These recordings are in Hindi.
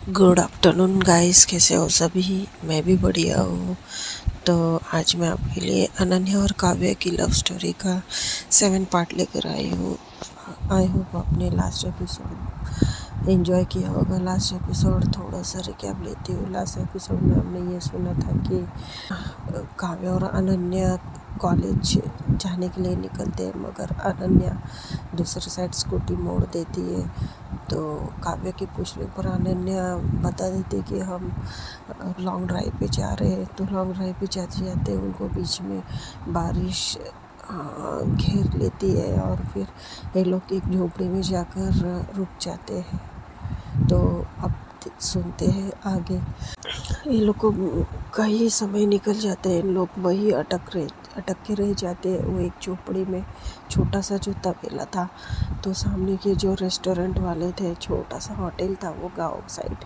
गुड आफ्टरनून गाइस, कैसे हो सभी। मैं भी बढ़िया हूँ। तो आज मैं आपके लिए अनन्या और काव्य की लव स्टोरी का 7 पार्ट लेकर आई हूँ। आई होप आपने लास्ट एपिसोड एंजॉय किया होगा। लास्ट एपिसोड थोड़ा सा रिकैप लेती हूँ। लास्ट एपिसोड में हमने ये सुना था कि काव्य और अनन्या कॉलेज जाने के लिए निकलते हैं, मगर अनन्या दूसरी साइड स्कूटी मोड़ देती है। तो काव्य की पूछने पर अनन्या बता देती कि हम लॉन्ग ड्राइव पे जा रहे हैं। तो लॉन्ग ड्राइव पे जाते जाते उनको बीच में बारिश घेर लेती है और फिर ये लोग एक झोपड़ी में जाकर रुक जाते हैं। तो अब सुनते हैं आगे। ये लोग को कई समय निकल जाते हैं, लोग वही अटक के रह जाते हैं। वो एक झोपड़ी में छोटा सा जो तबेला था, तो सामने के जो रेस्टोरेंट वाले थे, छोटा सा होटल था वो गांव साइड।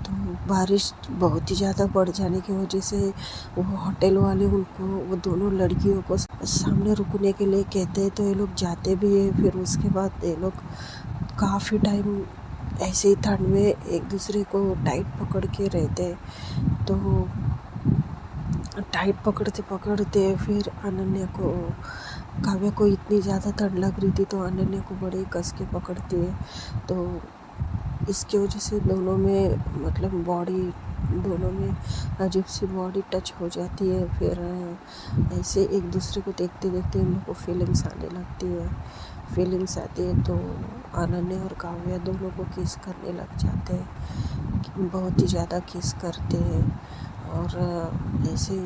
तो बारिश बहुत ही ज़्यादा बढ़ जाने की वजह से वो होटल वाले उनको, वो दोनों लड़कियों को सामने रुकने के लिए कहते हैं। तो ये लोग जाते भी है। फिर उसके बाद ये लोग काफ़ी टाइम ऐसे ही ठंड में एक दूसरे को टाइट पकड़ के रहते। तो टाइट पकड़ते पकड़ते फिर काव्य को इतनी ज़्यादा ठंड लग रही थी, तो अनन्या को बड़े कस के पकड़ती है। तो इसकी वजह से दोनों में दोनों में अजीब सी बॉडी टच हो जाती है। फिर ऐसे एक दूसरे को देखते देखते इन लोग को फीलिंग्स आने लगती है। फीलिंग्स आती है तो अनन्या और काव्य दोनों को किस करने लग जाते हैं। बहुत ही ज़्यादा किस करते हैं और ऐसे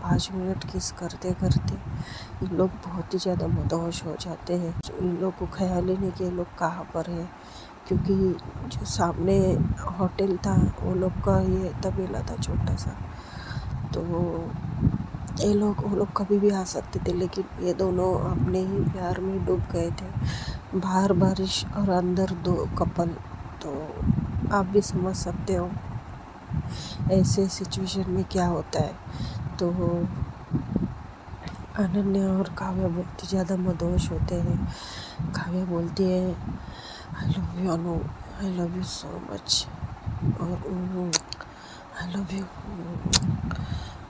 5 मिनट किस करते करते इन लोग बहुत ही ज़्यादा मदहोश हो जाते हैं। इन लोग को ख्याल ही नहीं कि ये लोग कहाँ पर हैं, क्योंकि जो सामने होटल था वो लोग का ये तबेला था छोटा सा। तो वो लोग कभी भी आ सकते थे, लेकिन ये दोनों अपने ही प्यार में डूब गए थे। बाहर बारिश और अंदर 2 कपल। तो आप भी समझ सकते हो ऐसे सिचुएशन में क्या होता है। तो अनन्या और काव्य बहुत ही ज़्यादा मदहोश होते हैं। काव्य बोलती है, I love you Anu, I love you so much, और I love you,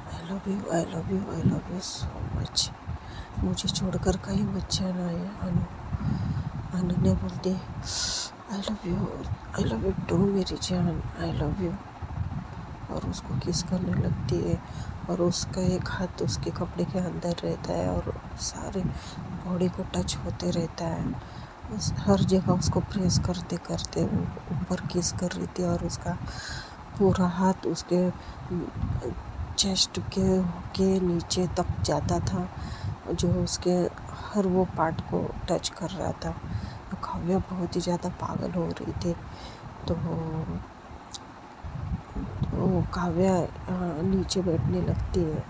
I love you, I love you, I love you so much. मुझे छोड़कर कहीं मत जाना है अनु। अनन्या बोलती है, आई लव यू टू मेरी जान, आई लव यू। और उसको किस करने लगती है और उसका एक हाथ उसके कपड़े के अंदर रहता है और सारे बॉडी को टच होते रहता है। उस हर जगह उसको प्रेस करते करते वो ऊपर किस कर रही थी और उसका पूरा हाथ उसके चेस्ट के नीचे तक जाता था, जो उसके हर वो पार्ट को टच कर रहा था। तो काव्य बहुत ही ज़्यादा पागल हो रही थी। तो वो काव्य नीचे बैठने लगती है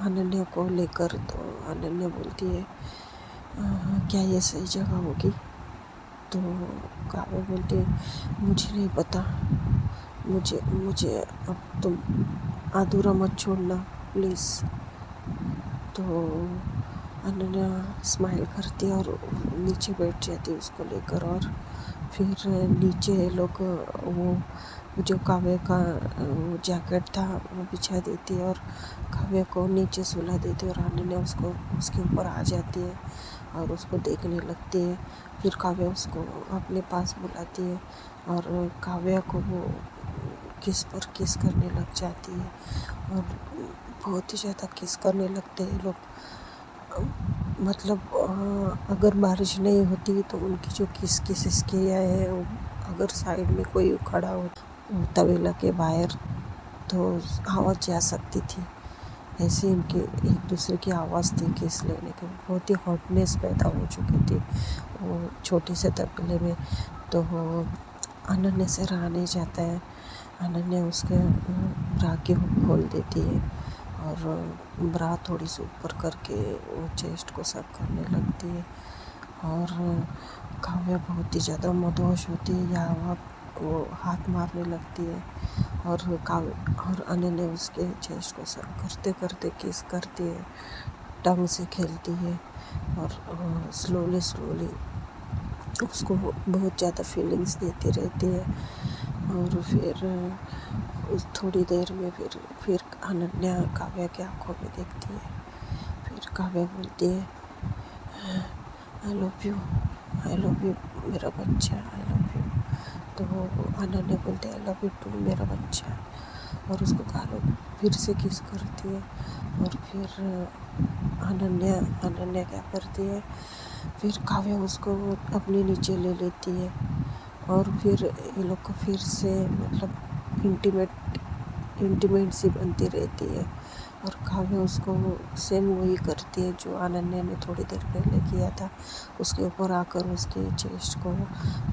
अनन्या को लेकर। तो अनन्या बोलती है, क्या ये सही जगह होगी? तो काव्य बोलती है, मुझे नहीं पता, मुझे अब तुम अधूरा मत छोड़ना प्लीज़। तो अनन्या स्माइल करती है और नीचे बैठ जाती है उसको लेकर। और फिर नीचे लोग वो जो काव्य का जैकेट था वो बिछा देती है और काव्य को नीचे सुला देती है। और अनन्या उसको उसके ऊपर आ जाती है और उसको देखने लगती है। फिर काव्य उसको अपने पास बुलाती है और काव्य को वो किस पर किस करने लग जाती है और बहुत ही ज़्यादा किस करने लगते हैं लोग। अगर बारिश नहीं होती तो उनकी जो किस किया है, अगर साइड में कोई खड़ा हो तबेला के बाहर तो आवाज़ जा सकती थी। ऐसे इनके एक दूसरे की आवाज़ थी किस लेने के। बहुत ही हॉटनेस पैदा हो चुकी थी वो छोटे से तबेले में। तो अनन्या से रहा नहीं जाता है। अनन्या उसके ब्रा के हुक खोल देती है और ब्रा थोड़ी सी ऊपर करके वो चेस्ट को सक करने लगती है। और काव्य बहुत ही ज़्यादा मदहोश होती है, या वो हाथ मारने लगती है और अनन्या उसके चेस्ट को सक करते करते किस करती है, टंग से खेलती है और स्लोली उसको बहुत ज़्यादा फीलिंग्स देती रहती है। और फिर उस थोड़ी देर में फिर अनन्या काव्या की आंखों में देखती है। फिर काव्या बोलती है, I love you, I love you मेरा बच्चा, आई लव यू। तो अनन्या बोलती है, आई लव यू टू मेरा बच्चा, और उसको गालों फिर से किस करती है। और फिर अनन्या क्या करती है, फिर काव्या उसको अपने नीचे ले लेती है, और फिर ये लोग को फिर से मतलब इंटीमेट सी बनती रहती है। और काव्या उसको सेम वही करती है जो अनन्या ने थोड़ी देर पहले किया था, उसके ऊपर आकर उसके चेस्ट को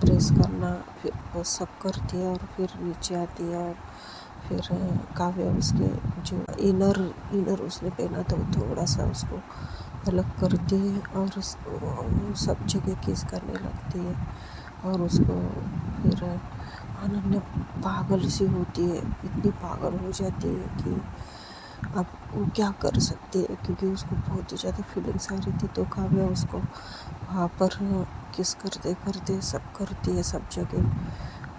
प्रेस करना, फिर वो सब करती है। और फिर नीचे आती है, और फिर काव्या उसके जो इनर उसने पहना था वो थोड़ा सा उसको अलग करती है, और सब जगह किस करने लगती है। और उसको फिर अनन्या पागल सी होती है, इतनी पागल हो जाती है कि अब वो क्या कर सकती है, क्योंकि उसको बहुत ही ज़्यादा फीलिंग्स आ रही थी। तो काव्या उसको वहाँ पर किस करते करते सब करती है सब जगह।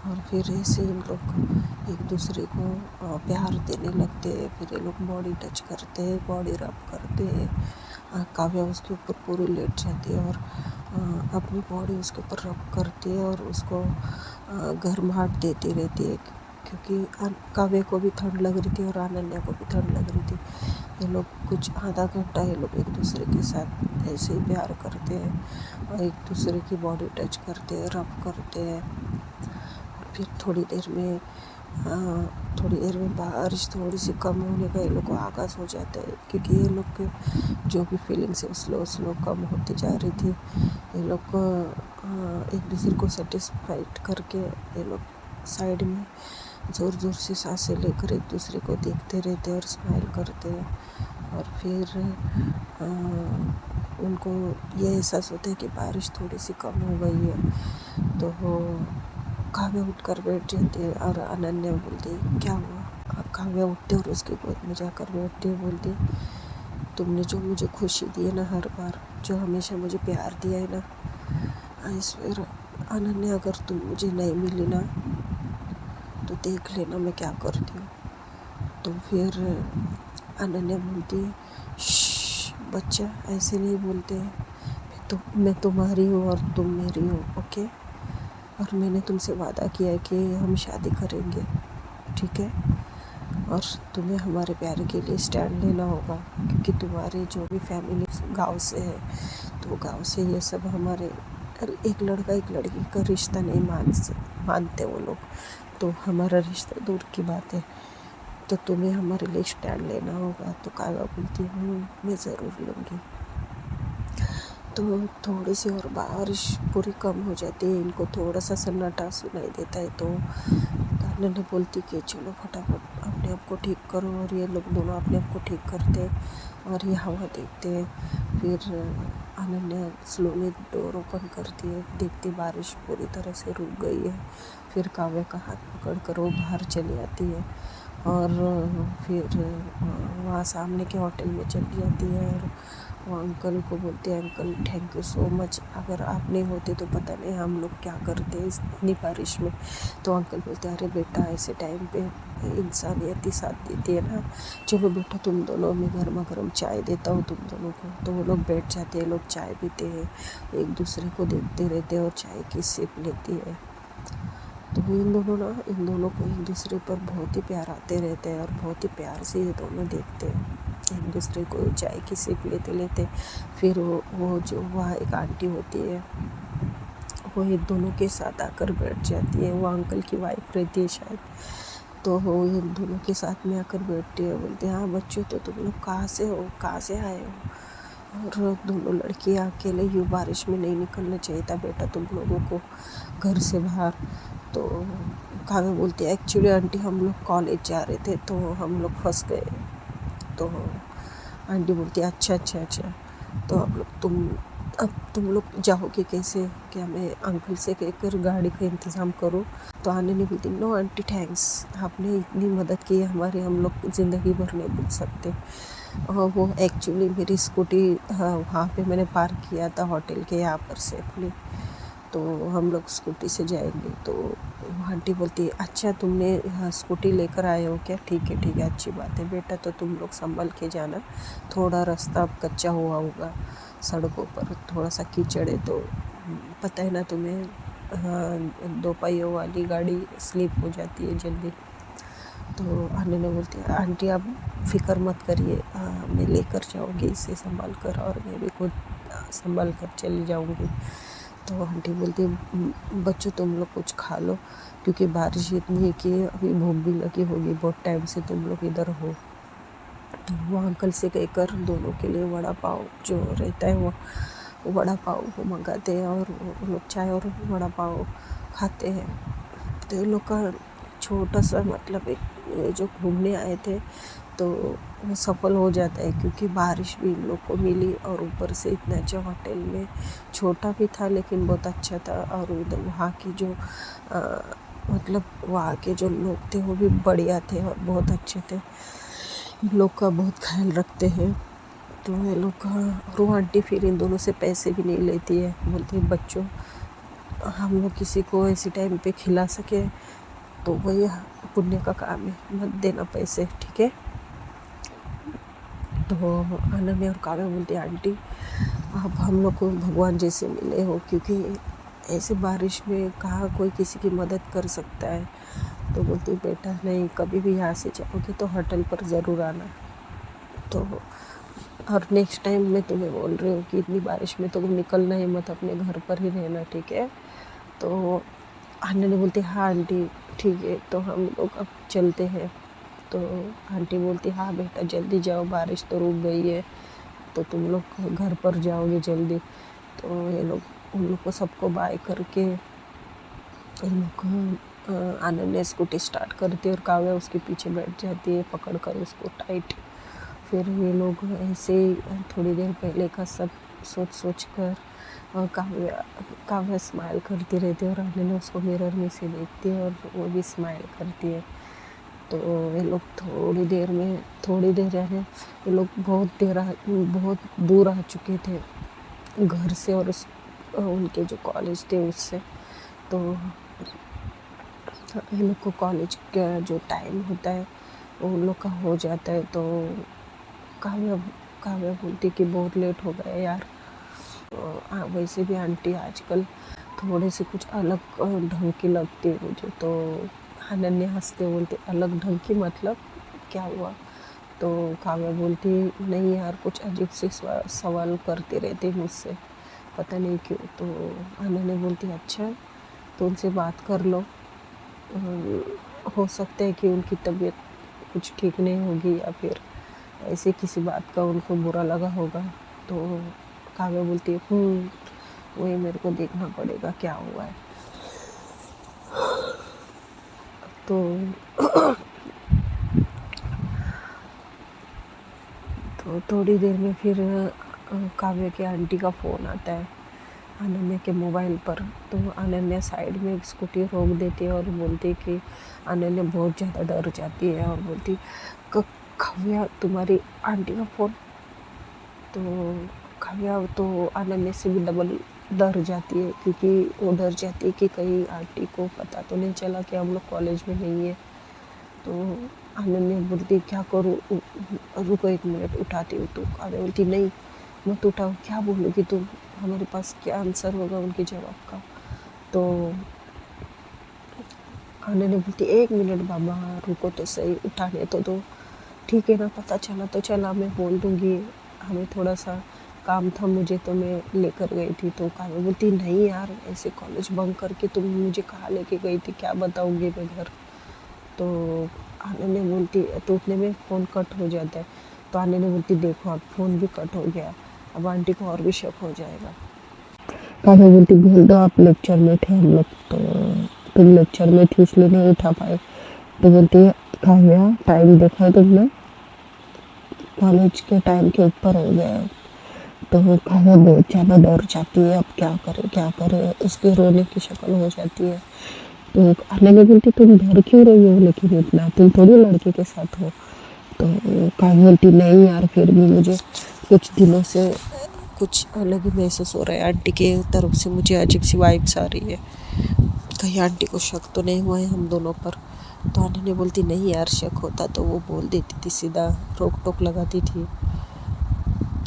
और फिर ऐसे इन लोग एक दूसरे को प्यार देने लगते हैं। फिर ये लोग बॉडी टच करते हैं, बॉडी रब करते हैं। काव्या उसके ऊपर पूरी लेट जाती है और अपनी बॉडी उसके ऊपर रब करती है और उसको गर्माहट देती रहती है, क्योंकि काव्या को भी ठंड लग रही थी और अनन्या को भी ठंड लग रही थी। ये लोग कुछ आधा घंटा ये लोग एक दूसरे के साथ ऐसे ही प्यार करते हैं और एक दूसरे की बॉडी टच करते हैं, रब करते हैं। फिर थोड़ी देर में बारिश थोड़ी सी कम होने का ये लोग को आगाज़ हो जाता है, क्योंकि ये लोग के जो भी फीलिंग्स है स्लो कम होती जा रही थी। ये लोग को एक दूसरे को सेटिस्फाइड करके ये लोग साइड में ज़ोर से सांसें लेकर एक दूसरे को देखते रहते और स्माइल करते हैं। और फिर उनको ये एहसास होता है कि बारिश थोड़ी सी कम हो गई है। तो वो काव्या उठकर बैठ जाती है और अनन्या बोलती है, क्या हुआ? काव्या उठती है और उसकी गोद में जाकर बैठती है, बोलती है, तुमने जो मुझे खुशी दी है ना, हर बार जो हमेशा मुझे प्यार दिया है ना, आई स्वेयर अनन्या, अगर तुम मुझे नहीं मिली ना तो देख लेना मैं क्या करती हूँ। तो फिर अनन्या बोलती है, बच्चा ऐसे नहीं बोलते हैं, तो मैं तुम्हारी हूँ और तुम मेरी हो, ओके? और मैंने तुमसे वादा किया है कि हम शादी करेंगे, ठीक है? और तुम्हें हमारे प्यार के लिए स्टैंड लेना होगा, क्योंकि तुम्हारे जो भी फैमिली गांव से है, तो गांव से ये सब हमारे एक लड़का एक लड़की का रिश्ता नहीं मानते वो लोग, तो हमारा रिश्ता दूर की बात है, तो तुम्हें हमारे लिए स्टैंड लेना होगा। तो काव्या बोलती हूँ, मैं ज़रूर लूँगी। तो थोड़ी सी और बारिश पूरी कम हो जाती है, इनको थोड़ा सा सन्नाटा सुनाई देता है। तो अनन्या बोलती कि चलो फटाफट अपने आप को ठीक करो, और ये लोग दोनों अपने आप को ठीक करते हैं और ये हवा देखते हैं। फिर अनन्या स्लोली डोर ओपन करती है, देखती बारिश पूरी तरह से रुक गई है। फिर काव्या का हाथ पकड़ कर वो बाहर चली आती है और फिर वहाँ सामने के होटल में चली जाती है और वो अंकल को बोलते हैं, uncle thank you so much, अगर आप नहीं होते तो पता नहीं हम लोग क्या करते इतनी बारिश में। तो अंकल बोलते हैं, अरे बेटा ऐसे टाइम पे इंसानियत ही साथ देती है ना, चलो बेटा तुम दोनों में गर्मा गर्म चाय देता हूँ तुम दोनों को। तो वो लोग बैठ जाते हैं, लोग चाय पीते हैं, एक दूसरे को देखते रहते हैं और चाय की सिप लेती है। तो इन दोनों को एक दूसरे पर बहुत ही प्यार आते रहते हैं और बहुत ही प्यार से ये दोनों देखते हैं एक दूसरे को चाय की सिप लेते लेते। फिर वो जो वहाँ एक आंटी होती है, वो ये दोनों के साथ आकर बैठ जाती है, वो अंकल की वाइफ रहती है शायद। तो वो इन दोनों के साथ में आकर बैठती है, बोलते हैं, हाँ बच्चों, तो तुम लोग कहाँ से हो, कहाँ से आए हो? और दोनों लड़कियाँ अकेले यूँ बारिश में नहीं निकलना चाहिए था बेटा तुम लोगों को घर से बाहर। तो काव्या बोलती है, एक्चुअली आंटी हम लोग कॉलेज जा रहे थे तो हम लोग फंस गए। तो आंटी बोलती है, अच्छा, तो अब तुम लोग जाओगे कैसे? क्या मैं अंकल से कहकर गाड़ी का इंतज़ाम करूँ? तो आने ने बोलती, नो आंटी थैंक्स, आपने इतनी मदद की है हमारी, हम लोग ज़िंदगी भर नहीं भूल सकते। और वो एक्चुअली मेरी स्कूटी वहाँ पे मैंने पार्क किया था होटल के यहाँ पर सेफली। तो हम लोग स्कूटी से जाएंगे। तो आंटी बोलती है अच्छा तुमने यहाँ स्कूटी लेकर आए हो क्या, ठीक है अच्छी बात है बेटा, तो तुम लोग संभल के जाना, थोड़ा रास्ता अब कच्चा हुआ होगा, सड़कों पर थोड़ा सा कीचड़ है, तो पता है ना तुम्हें, हाँ 2 पहियों वाली गाड़ी स्लिप हो जाती है जल्दी। तो ने बोलती है आंटी आप फिक्र मत करिए, मैं लेकर जाऊँगी इसे संभाल कर, और मैं भी खुद संभाल कर चली जाऊँगी। तो आंटी बोलती है बच्चों तुम लोग कुछ खा लो, क्योंकि बारिश इतनी है कि अभी भूख भी लगी होगी, बहुत टाइम से तुम लोग इधर हो। तो वो अंकल से कहकर दोनों के लिए वड़ा पाव जो रहता है वो वड़ा पाव वो मंगाते हैं, और वो लोग चाय और वड़ा पाव खाते हैं। तो ये लोग का छोटा सा मतलब एक जो घूमने आए थे तो वो सफल हो जाता है, क्योंकि बारिश भी इन लोग को मिली, और ऊपर से इतना अच्छा होटल में, छोटा भी था लेकिन बहुत अच्छा था, और उधर वहाँ की जो मतलब वहाँ के जो लोग थे वो भी बढ़िया थे और बहुत अच्छे थे, इन लोग का बहुत ख्याल रखते हैं। तो ये लोग का, और वो आंटी फिर इन दोनों से पैसे भी नहीं लेती है, बोलती है बच्चों हम लोग किसी को ऐसे टाइम पे खिला सके तो वही पुण्य का काम है, मत देना पैसे, ठीक है। तो अनन्या और काव्या बोलती आंटी आप हम लोग को भगवान जैसे मिले हो, क्योंकि ऐसे बारिश में कहाँ कोई किसी की मदद कर सकता है। तो बोलती बेटा नहीं, कभी भी यहाँ से जाओगे तो होटल पर ज़रूर आना। तो और नेक्स्ट टाइम मैं तुम्हें बोल रही हूँ कि इतनी बारिश में तो निकलना ही मत, अपने घर पर ही रहना, ठीक है। तो अनन्या बोलती हाँ आंटी ठीक है, तो हम लोग अब चलते हैं। तो आंटी बोलती हाँ बेटा जल्दी जाओ, बारिश तो रुक गई है, तो तुम लोग घर पर जाओगे जल्दी। तो ये लोग उन लोग को सबको बाय करके इन लोग को अनन्या स्कूटी स्टार्ट करती है और काव्या उसके पीछे बैठ जाती है पकड़ कर उसको टाइट। फिर ये लोग ऐसे ही थोड़ी देर पहले का सब सोच कर, और काव्या स्माइल करती रहती है, और अनन्या उसको मिरर में से देखती है और वो भी स्माइल करती है। तो ये लोग थोड़ी देर यानी ये लोग बहुत दूर आ चुके थे घर से और उनके जो कॉलेज थे उससे। तो ये लोग को कॉलेज का जो टाइम होता है वो उन लोग का हो जाता है। तो काव्या बोलती कि बहुत लेट हो गया यार। तो वैसे भी आंटी आजकल थोड़े से कुछ अलग ढंग की लगती है मुझे। तो अनन्या हंसते बोलते अलग ढंग की मतलब क्या हुआ। तो काव्या बोलती नहीं यार, कुछ अजीब से सवाल करते रहते मुझसे, पता नहीं क्यों। तो अनन्या बोलती अच्छा तो उनसे बात कर लो, हो सकता है कि उनकी तबीयत कुछ ठीक नहीं होगी या फिर ऐसे किसी बात का उनको बुरा लगा होगा। तो काव्या बोलती है वही मेरे को देखना पड़ेगा क्या हुआ है। तो थोड़ी देर में फिर काव्या के आंटी का फ़ोन आता है अनन्या के मोबाइल पर। तो अनन्या साइड में एक स्कूटी रोक देती है और बोलती है कि अनन्या बहुत ज़्यादा डर जाती है और बोलती काव्या तुम्हारी आंटी का फ़ोन। तो काव्या तो अनन्या से भी डबल डर जाती है, क्योंकि वो डर जाती है कि कहीं आंटी को पता तो नहीं चला कि हम लोग कॉलेज में नहीं है। तो अनन्या बोलती क्या करूँ, रुको 1 मिनट उठाती हूँ। तो काव्या बोलती नहीं मत उठाओ, क्या बोलोगी तुम, हमारे पास क्या आंसर होगा उनके जवाब का। तो अनन्या बोलती 1 मिनट बाबा रुको तो सही, उठाने तो दो, ठीक है ना, पता चला तो चला, मैं बोल दूँगी, हमें थोड़ा सा काम था मुझे तो मैं लेकर गई थी। तो काव्या बोलती नहीं यार, ऐसे कॉलेज बंक करके तुम मुझे कहाँ लेके गई थी, क्या बताऊँगी मैं घर। तो अनन्या बोलती तो उतने में फ़ोन कट हो जाता है। तो अनन्या बोलती देखो अब फ़ोन भी कट हो गया, अब आंटी को और भी शक हो जाएगा। काव्या बोलती बोल दो आप लेक्चर में थे हम लोग, तो तुम लेक्चर में थी इसलिए नहीं उठा पाए। तो बोलती काव्या टाइम देखा है तुमने, कॉलेज के टाइम के ऊपर हो गया है। तो काव्या बहुत ज़्यादा डर जाती है, अब क्या करे, उसकी रोने की शक्ल हो जाती है। तो अनन्या बोलती तुम डर क्यों रही हो, लेकिन इतना तुम थोड़ी लड़के के साथ हो। तो काव्या बोलती नहीं यार, फिर भी मुझे कुछ दिनों से कुछ अलग ही महसूस हो रहा है। आंटी के तरफ से मुझे अजीब सी वाइब्स आ रही है। कहीं आंटी को शक तो नहीं हुआ है हम दोनों पर। तो आंटी ने बोलती नहीं यार, शक होता तो वो बोल देती थी, सीधा रोक टोक लगाती थी।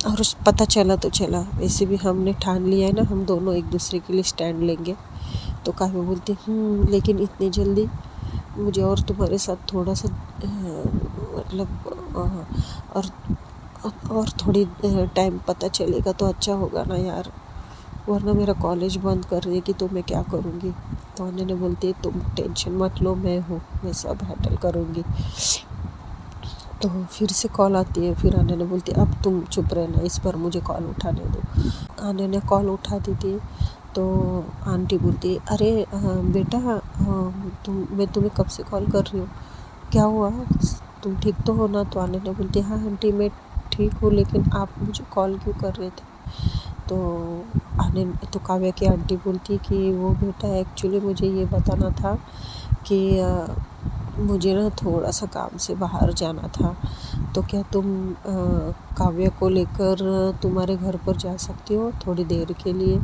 और पता चला तो चला, वैसे भी हमने ठान लिया है ना, हम दोनों एक दूसरे के लिए स्टैंड लेंगे। तो काव्या बोलती लेकिन इतनी जल्दी? मुझे और तुम्हारे साथ थोड़ा सा मतलब और थोड़ी टाइम पता चलेगा तो अच्छा होगा ना यार, वरना मेरा कॉलेज बंद कर देगी तो मैं क्या करूँगी। तो आने ने बोलती है तुम टेंशन मत लो, मैं हूँ, मैं सब हैंडल करूँगी। तो फिर से कॉल आती है। फिर आने ने बोलती है अब तुम चुप रहना, इस पर मुझे कॉल उठाने दो। आने ने कॉल उठा दी थी। तो आंटी बोलती है अरे बेटा, मैं तुम्हें कब से कॉल कर रही हूँ, क्या हुआ, तुम ठीक तो हो ना? तो आने ने बोलती हाँ आंटी मैं ठीक हूँ, लेकिन आप मुझे कॉल क्यों कर रहे थे? तो आने तो काव्या की आंटी बोलती कि वो बेटा एक्चुअली मुझे ये बताना था कि मुझे ना थोड़ा सा काम से बाहर जाना था। तो क्या तुम काव्या को लेकर तुम्हारे घर पर जा सकती हो थोड़ी देर के लिए,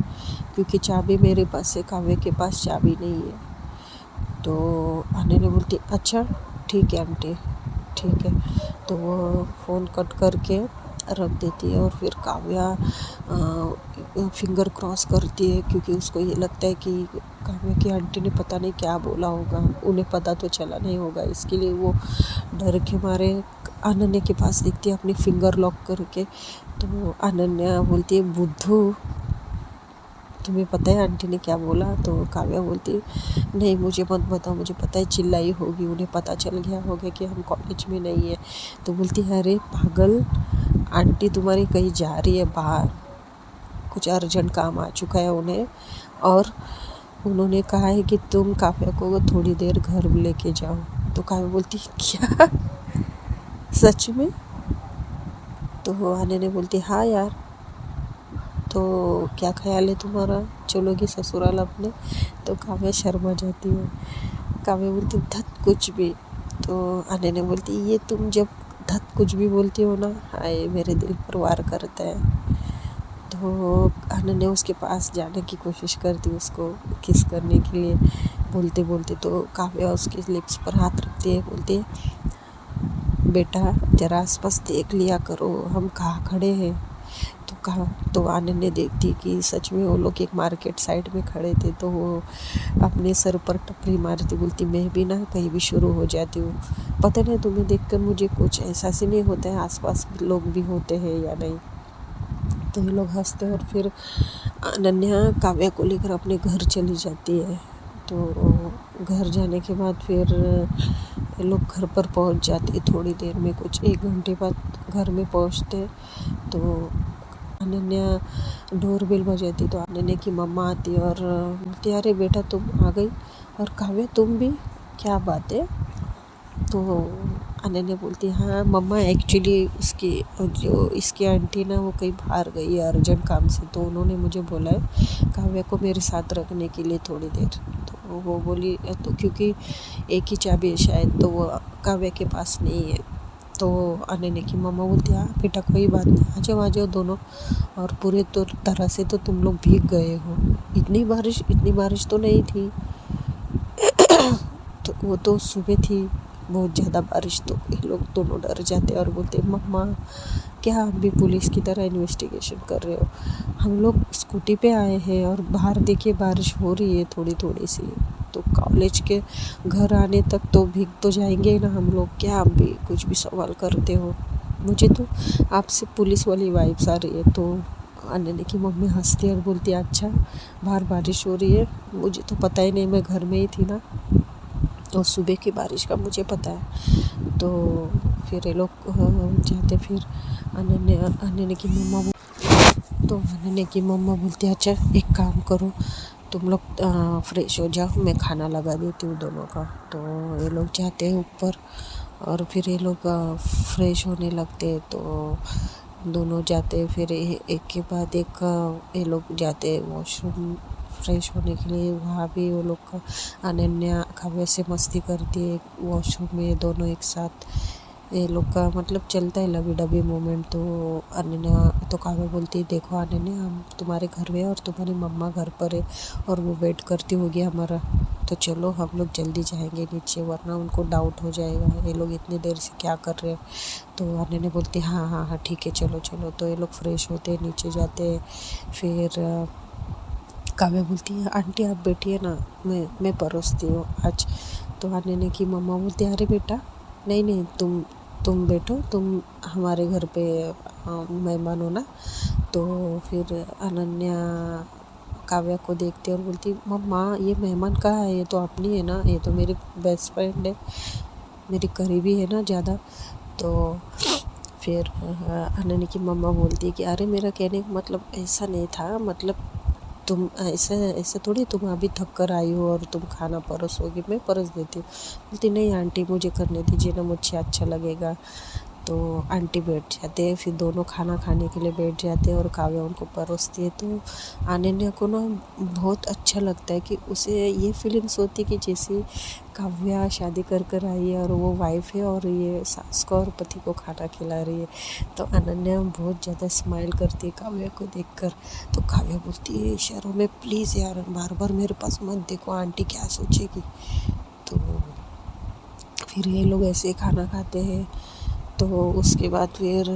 क्योंकि चाबी मेरे पास है, काव्या के पास चाबी नहीं है। तो आने ने बोलती अच्छा ठीक है आंटी, ठीक है। तो वो फ़ोन कट करके रख देती है। और फिर काव्या फिंगर क्रॉस करती है, क्योंकि उसको ये लगता है कि काव्या की आंटी ने पता नहीं क्या बोला होगा, उन्हें पता तो चला नहीं होगा, इसके लिए वो डर के मारे अनन्या के पास देखती है अपनी फिंगर लॉक करके। तो अनन्या बोलती है बुद्धू, तुम्हें पता है आंटी ने क्या बोला? तो काव्या बोलती नहीं मुझे मत बताओ, मुझे पता है चिल्लाई होगी, उन्हें पता चल गया होगा कि हम कॉलेज में नहीं है। तो बोलती है अरे पागल, आंटी तुम्हारी कहीं जा रही है बाहर, कुछ अर्जेंट काम आ चुका है उन्हें, और उन्होंने कहा है कि तुम काव्या को थोड़ी देर घर लेके जाओ। तो काव्या बोलती क्या, सच में? तो आने ने बोलती हाँ यार, तो क्या ख्याल है तुम्हारा, चलोगी ससुराल अपने? तो काव्या शर्मा जाती है। काव्या बोलती धत कुछ भी। तो आने ने बोलती ये तुम जब धत कुछ भी बोलती हो ना, हाय मेरे दिल पर वार करता है। तो आने ने उसके पास जाने की कोशिश करती, उसको किस करने के लिए बोलते बोलते। तो काव्या उसके लिप्स पर हाथ रखती है, बोलती है बेटा जरा आसपास देख लिया करो, हम कहाँ खड़े हैं। तो कहा, तो आनंद ने देखती कि सच में वो लोग एक मार्केट साइड में खड़े थे। तो वो अपने सर पर टपरी मारती, बोलती मैं भी ना कहीं भी शुरू हो जाती हूँ, पता नहीं तुम्हें देखकर मुझे कुछ एहसास ही नहीं होता है आसपास लोग भी होते हैं या नहीं। तो ये लोग हंसते हैं और फिर अनन्या काव्या को लेकर अपने घर चली जाती है। तो घर जाने के बाद फिर ये लोग घर पर पहुंच जाते थोड़ी देर में, कुछ 1 घंटे बाद घर में पहुंचते। तो अनन्या डोर बेल बजाती, तो अनन्या की मम्मा आती और बोलती अरे बेटा तुम आ गई, और काव्या तुम भी, क्या बात है? तो अनन्या बोलती हाँ मम्मा एक्चुअली उसकी जो इसकी आंटी ना वो कहीं बाहर गई है अर्जेंट काम से, तो उन्होंने मुझे बोला है काव्या को मेरे साथ रखने के लिए थोड़ी देर। तो वो बोली तो क्योंकि एक ही चाबी है शायद, तो वो काव्या के पास नहीं है। तो अनन्या की मम्मा बोलती हाँ बेटा कोई बात नहीं, आ जाओ दोनों। और पूरे तो तरह से तो तुम लोग भीग गए हो, इतनी बारिश तो नहीं थी। तो वो तो सुबह थी बहुत ज़्यादा बारिश। तो ये लोग दोनों डर जाते और बोलते मम्मा क्या आप भी पुलिस की तरह इन्वेस्टिगेशन कर रहे हो? हम लोग स्कूटी पे आए हैं और बाहर देखिए बारिश हो रही है थोड़ी थोड़ी सी, तो कॉलेज के घर आने तक तो भीग तो जाएंगे ना हम लोग, क्या आप भी कुछ भी सवाल करते हो? मुझे तो आपसे पुलिस वाली वाइब्स आ रही है। तो अनन्या की मम्मी हंसती है और बोलती है अच्छा बाहर बारिश हो रही है, मुझे तो पता ही नहीं, मैं घर में ही थी ना, तो सुबह की बारिश का मुझे पता है। तो फिर ये लोग जाते, फिर अनन्या की मम्मा तो अनन्या की मम्मा बोलती है अच्छा एक काम करो, तुम लोग फ्रेश हो जाओ, मैं खाना लगा देती हूँ दोनों का। तो ये लोग जाते हैं ऊपर और फिर ये लोग फ्रेश होने लगते हैं। तो दोनों जाते, फिर एक के बाद एक ये लोग जाते वॉशरूम फ्रेश होने के लिए। वहाँ भी वो लोग का अनन्या काव्या से मस्ती करती है वॉशरूम में, दोनों एक साथ ये लोग का मतलब चलता है लवी डबी मोमेंट। तो अनन्या तो काव्या बोलती है देखो अनन्या, हम तुम्हारे घर में और तुम्हारी मम्मा घर पर है और वो वेट करती होगी हमारा, तो चलो हम लोग जल्दी जाएंगे नीचे, वरना उनको डाउट हो जाएगा ये लोग इतनी देर से क्या कर रहे हैं। तो अनन्या बोलती है हाँ हाँ हाँ ठीक है चलो चलो। तो ये लोग फ्रेश होते हैं, नीचे जाते हैं। फिर काव्या बोलती है आंटी आप बैठिए ना, मैं परोसती हूँ आज। तो अनन्या की मम्मा बोलती है अरे बेटा नहीं नहीं, तुम बैठो, तुम हमारे घर पे मेहमान हो ना। तो फिर अनन्या काव्या को देखती है और बोलती मम्मा ये मेहमान कहाँ है, ये तो अपनी है ना, ये तो मेरी बेस्ट फ्रेंड है, मेरी करीबी है ना ज़्यादा। तो फिर अनन्या की मम्मा बोलती है कि अरे मेरा कहने का मतलब ऐसा नहीं था, मतलब तुम ऐसा ऐसा थोड़ी तुम अभी थक कर आई हो और तुम खाना परोसोगी, मैं परोस देती हूँ। बोलती नहीं आंटी मुझे करने दीजिए ना, मुझे अच्छा लगेगा। तो आंटी बैठ जाते हैं, फिर दोनों खाना खाने के लिए बैठ जाते हैं और काव्या उनको परोसती है। तो अनन्या को ना बहुत अच्छा लगता है कि उसे ये फीलिंग्स होती है कि जैसे काव्या शादी कर कर आई है और वो वाइफ है और ये सास को और पति को खाना खिला रही है। तो अनन्या बहुत ज़्यादा स्माइल करती है काव्या को देखकर। तो काव्या बोलती है शर्म में प्लीज़ यार बार बार मेरे पास मत देखो, आंटी क्या सोचेगी। तो फिर ये लोग ऐसे खाना खाते हैं। तो उसके बाद फिर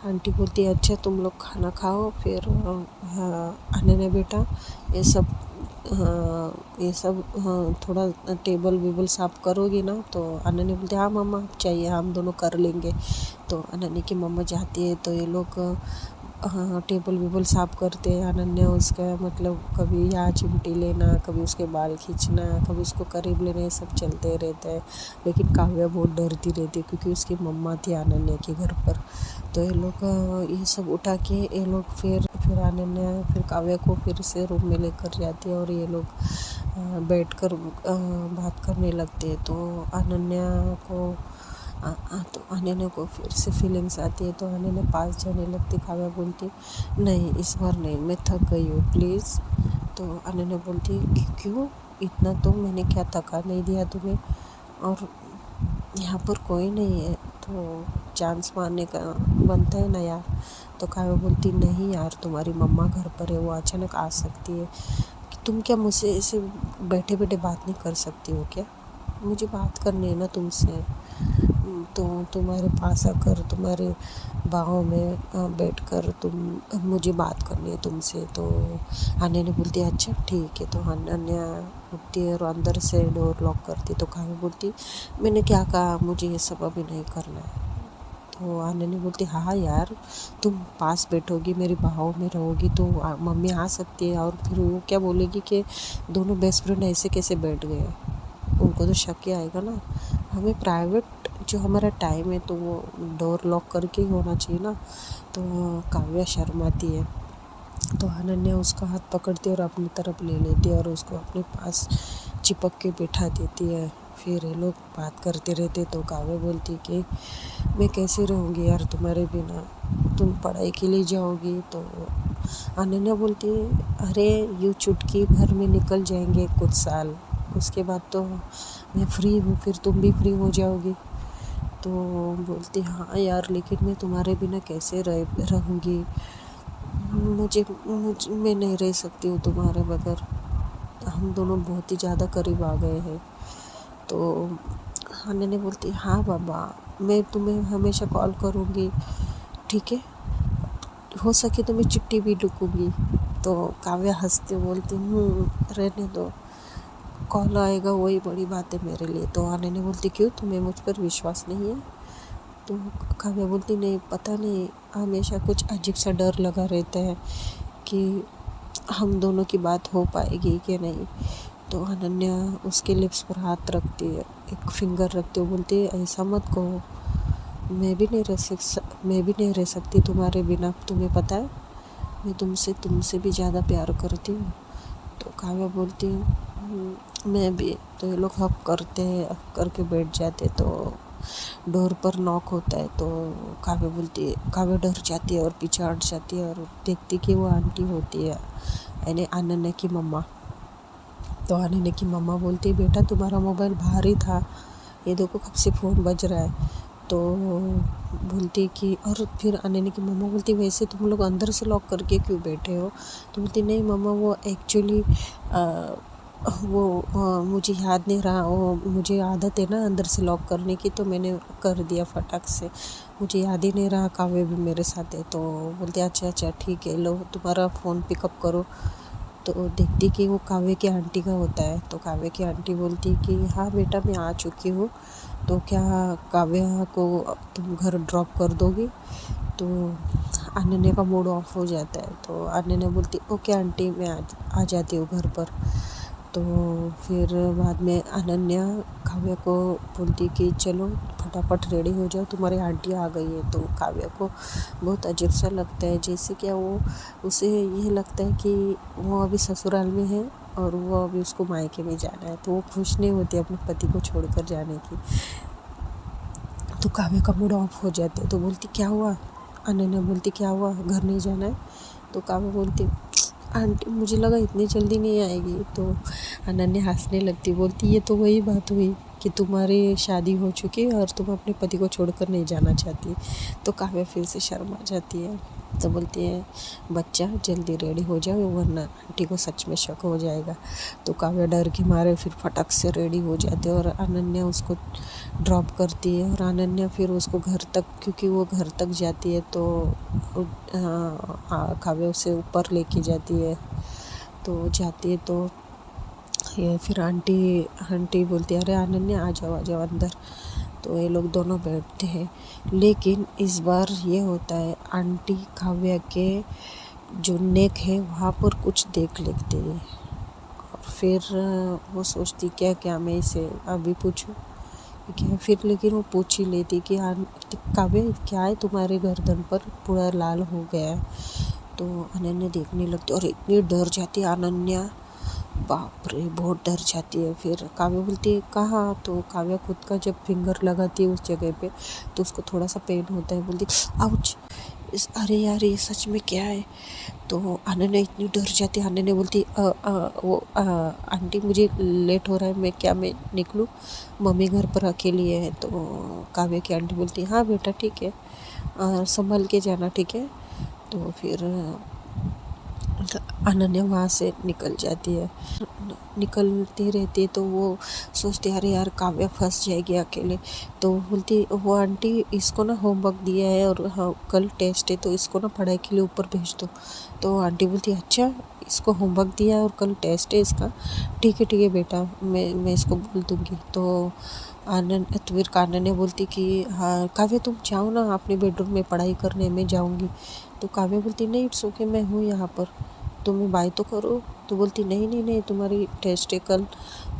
आंटी बोलती है अच्छा तुम लोग खाना खाओ। फिर अनन्या बेटा ये सब थोड़ा टेबल वेबल साफ़ करोगी ना। तो अनन्या बोलती है हाँ मम्मा चाहिए, हम दोनों कर लेंगे। तो अनन्या की मम्मा जाती है तो ये लोग हाँ टेबल वेबल साफ़ करते हैं। अनन्या उसका मतलब कभी यहाँ चिमटी लेना, कभी उसके बाल खींचना, कभी उसको करीब लेना, ये सब चलते रहता है। लेकिन काव्या बहुत डरती रहती है क्योंकि उसकी मम्मा थी अनन्या के घर पर। तो ये लोग ये सब उठा के ये लोग फिर अनन्या फिर काव्या को फिर से रूम में लेकर जाती है और ये लोग बैठकर बात करने लगते हैं। तो अनन्या को तो अनन्या को फिर से फीलिंग्स आती है। तो अनन्या पास जाने लगती, काव्या बोलती नहीं इस बार नहीं, मैं थक गई हूँ प्लीज़। तो अनन्या बोलती है क्यों, इतना तो मैंने क्या थका नहीं दिया तुम्हें, और यहाँ पर कोई नहीं है तो चांस मारने का बनता है ना यार। तो काव्या बोलती नहीं यार तुम्हारी मम्मा घर पर है, वो अचानक आ सकती है, कि तुम क्या मुझसे ऐसे बैठे बैठे बात नहीं कर सकती हो क्या, मुझे बात करनी है ना तुमसे। तो तुम्हारे पास आकर तुम्हारे बाहों में बैठकर तुम मुझे बात करनी है तुमसे। तो अनन्या बोलती है अच्छा ठीक है। तो अनन्या उठती है और अंदर से डोर लॉक करती। तो काव्या बोलती मैंने क्या कहा, मुझे ये सब अभी नहीं करना है। तो अनन्या बोलती हाँ यार तुम पास बैठोगी मेरी बाहों में रहोगी तो मम्मी आ सकती है, और फिर वो क्या बोलेगी कि दोनों बेस्ट फ्रेंड ऐसे कैसे बैठ गए, उनको तो शक ही आएगा ना। हमें प्राइवेट जो हमारा टाइम है तो वो डोर लॉक करके ही होना चाहिए ना। तो काव्या शर्माती है। तो अनन्या उसका हाथ पकड़ती है और अपनी तरफ ले लेती है और उसको अपने पास चिपक के बैठा देती है। फिर ये लोग बात करते रहते। तो काव्या बोलती कि मैं कैसे रहूँगी यार तुम्हारे बिना, तुम पढ़ाई के लिए जाओगी। तो अनन्या बोलती है अरे यूँ चुटकी भर में निकल जाएंगे कुछ साल, उसके बाद तो मैं फ्री हूँ, फिर तुम भी फ्री हो जाओगी। तो बोलती हाँ यार लेकिन मैं तुम्हारे बिना कैसे रहूँगी, मैं नहीं रह सकती हूँ तुम्हारे बगैर, हम दोनों बहुत ही ज़्यादा करीब आ गए हैं। तो अनन्या बोलती हाँ बाबा मैं तुम्हें हमेशा कॉल करूँगी, ठीक है, हो सके तो मैं चिट्ठी भी लिखूँगी। तो काव्या हंसते बोलती रहने दो, कॉल आएगा वही बड़ी बात है मेरे लिए। तो अनन्या बोलती क्यों तुम्हें मुझ पर विश्वास नहीं है। तो काव्या बोलती नहीं पता नहीं हमेशा कुछ अजीब सा डर लगा रहता है कि हम दोनों की बात हो पाएगी कि नहीं। तो अनन्या उसके लिप्स पर हाथ रखती है, एक फिंगर रखती है, बोलती है ऐसा मत कहो, मैं भी नहीं रह सकती तुम्हारे बिना, तुम्हें पता है मैं तुमसे भी ज़्यादा प्यार करती हूँ। तो काव्या बोलती है मैं भी। तो ये लोग हक करते हैं, हक करके बैठ जाते। तो डोर पर नॉक होता है। तो काव्या डर जाती है और पीछे हट जाती है और देखती कि वो आंटी होती है यानी अनन्या की मम्मा। तो अनन्या की मम्मा बोलती है बेटा तुम्हारा मोबाइल बाहर ही था, ये देखो कब से फ़ोन बज रहा है। तो बोलती कि, और फिर अनन्या की मम्मा बोलती वैसे तुम लोग अंदर से लॉक करके क्यों बैठे हो? तो बोलती नहीं मम्मा वो एक्चुअली मुझे याद नहीं रहा, वो मुझे आदत है ना अंदर से लॉक करने की, तो मैंने कर दिया फटाक से, मुझे याद ही नहीं रहा, काव्य भी मेरे साथ है। तो बोलते अच्छा अच्छा ठीक है, लो तुम्हारा फ़ोन पिकअप करो। तो देखती कि वो काव्य की आंटी का होता है। तो काव्य की आंटी बोलती कि हाँ बेटा मैं आ चुकी हूँ, तो क्या काव्य को तुम घर ड्रॉप कर दोगी? तो अनन्या का मूड ऑफ हो जाता है। तो अनन्या बोलती ओके आंटी मैं आ जाती हूँ घर पर। तो फिर बाद में अनन्या काव्य को बोलती कि चलो फटाफट रेडी हो जाओ, तुम्हारी आंटी आ गई है। तो काव्य को बहुत अजीब सा लगता है, जैसे क्या वो उसे ये लगता है कि वो अभी ससुराल में है और वो अभी उसको मायके में जाना है, तो वो खुश नहीं होती अपने पति को छोड़कर जाने की। तो काव्य का मूड ऑफ हो जाता है। तो बोलती क्या हुआ? अनन्या बोलती क्या हुआ, घर नहीं जाना है? तो काव्य बोलती आंटी मुझे लगा इतनी जल्दी नहीं आएगी। तो अनन्या हंसने लगती, बोलती ये तो वही बात हुई कि तुम्हारी शादी हो चुकी है और तुम अपने पति को छोड़कर नहीं जाना चाहती। तो काव्य फिर से शर्मा जाती है। तो बोलती है बच्चा जल्दी रेडी हो जाओ वरना आंटी को सच में शक हो जाएगा। तो काव्य डर के मारे फिर फटक से रेडी हो जाते हैं और अनन्या उसको ड्रॉप करती है। और अनन्या फिर उसको घर तक, क्योंकि वो घर तक जाती है तो काव्य उसे ऊपर लेके जाती है। तो जाती है तो ये फिर आंटी बोलती है अरे अनन्या आ जाओ अंदर। तो ये लोग दोनों बैठते हैं, लेकिन इस बार ये होता है आंटी काव्य के जो नेक है वहाँ पर कुछ देख लेती है। और फिर वो सोचती क्या क्या मैं इसे अभी पूछूं क्या, फिर लेकिन वो पूछ ही लेती कि काव्य क्या है तुम्हारे गर्दन पर पूरा लाल हो गया है। तो अनन्या देखने लगती और इतनी डर जाती है अनन्या, बाप रे बहुत डर जाती है। फिर काव्य बोलती है कहाँ? तो काव्य खुद का जब फिंगर लगाती है उस जगह पे तो उसको थोड़ा सा पेन होता है, बोलती आउच, अरे यार ये सच में क्या है? तो अनन्या इतनी डर जाती है। अनन्या बोलती आंटी मुझे लेट हो रहा है, मैं निकलूँ, मम्मी घर पर अकेली है। तो काव्य की आंटी बोलती हाँ बेटा ठीक है, संभल के जाना ठीक है। तो फिर अनन्या वहाँ से निकल जाती है। निकलती रहती है तो वो सोचती है अरे यार काव्य फंस जाएगी अकेले। तो बोलती वो आंटी इसको ना होमवर्क दिया है और हाँ कल टेस्ट है तो इसको ना पढ़ाई के लिए ऊपर भेज दो। तो आंटी बोलती अच्छा इसको होमवर्क दिया है और कल टेस्ट है इसका, ठीक है बेटा मैं इसको बोल दूँगी। तो फिर अनन्या बोलती कि हाँ काव्य तुम जाओ ना अपने बेडरूम में पढ़ाई करने, मैं जाऊँगी। तो काव्य बोलती नहीं इट्स ओके मैं हूँ यहाँ पर, तुम्हें बाय तो करो। तो बोलती नहीं तुम्हारी टेस्ट है कल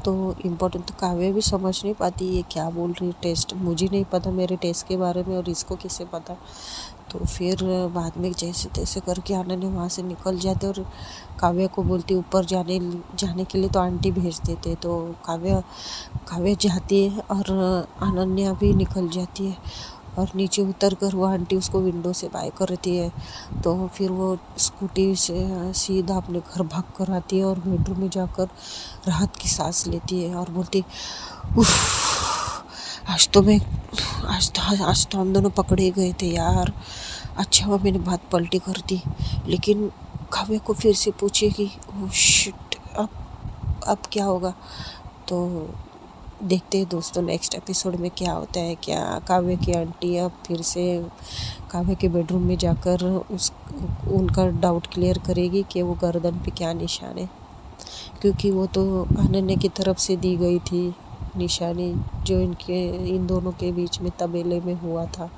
तो इम्पोर्टेंट। तो काव्य भी समझ नहीं पाती ये क्या बोल रही है, टेस्ट मुझे नहीं पता मेरे टेस्ट के बारे में और इसको कैसे पता। तो फिर बाद में जैसे तैसे करके अनन्या वहाँ से निकल जाते और काव्य को बोलती ऊपर जाने के लिए तो आंटी भेज देते। तो काव्य जाती है और अनन्या भी निकल जाती है और नीचे उतर कर वो आंटी उसको विंडो से बाय करती है। तो फिर वो स्कूटी से सीधा अपने घर भाग कर आती है और बेडरूम में जाकर राहत की सांस लेती है और बोलती उफ आज तो हम दोनों पकड़े गए थे यार, अच्छा हुआ मैंने बात पलटी कर दी। लेकिन काव्य को फिर से पूछेगी ओह शिट अब क्या होगा। तो देखते हैं दोस्तों नेक्स्ट एपिसोड में क्या होता है, क्या काव्य की आंटी अब फिर से काव्य के बेडरूम में जाकर उनका डाउट क्लियर करेगी कि वो गर्दन पे क्या निशान है, क्योंकि वो तो अनन्या की तरफ से दी गई थी निशानी जो इन दोनों के बीच में तबेले में हुआ था।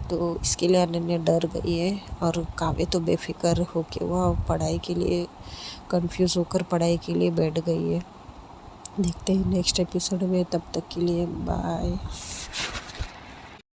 तो इसके लिए अनन्या डर गई है और काव्य तो बेफिक्र होके वह पढ़ाई के लिए कंफ्यूज होकर पढ़ाई के लिए बैठ गई है। देखते हैं नेक्स्ट एपिसोड में, तब तक के लिए बाय।